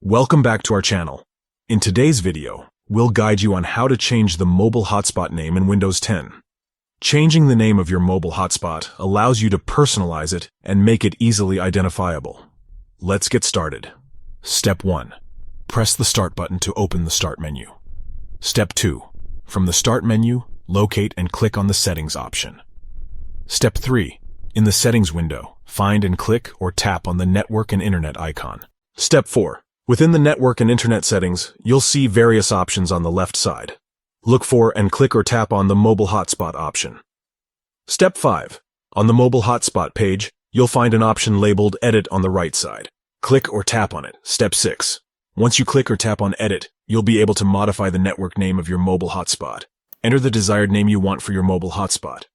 Welcome back to our channel. In today's video, we'll guide you on how to change the mobile hotspot name in Windows 10. Changing the name of your mobile hotspot allows you to personalize it and make it easily identifiable. Let's get started. Step 1. Press the Start button to open the Start menu. Step 2. From the Start menu, locate and click on the Settings option. Step 3. In the Settings window, find and click or tap on the Network and Internet icon. Step 4. Within the Network and Internet settings, you'll see various options on the left side. Look for and click or tap on the Mobile Hotspot option. Step 5. On the Mobile Hotspot page, you'll find an option labeled Edit on the right side. Click or tap on it. Step 6. Once you click or tap on Edit, you'll be able to modify the network name of your mobile hotspot. Enter the desired name you want for your mobile hotspot.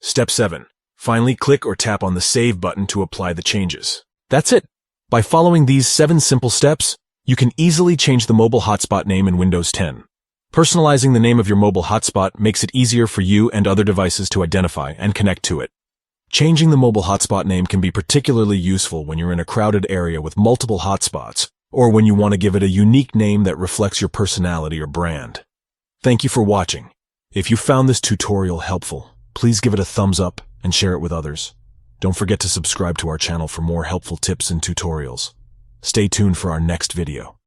Step 7. Finally, click or tap on the Save button to apply the changes. That's it. By following these 7 simple steps, you can easily change the mobile hotspot name in Windows 10. Personalizing the name of your mobile hotspot makes it easier for you and other devices to identify and connect to it. Changing the mobile hotspot name can be particularly useful when you're in a crowded area with multiple hotspots, or when you want to give it a unique name that reflects your personality or brand. Thank you for watching. If you found this tutorial helpful, please give it a thumbs up and share it with others. Don't forget to subscribe to our channel for more helpful tips and tutorials. Stay tuned for our next video.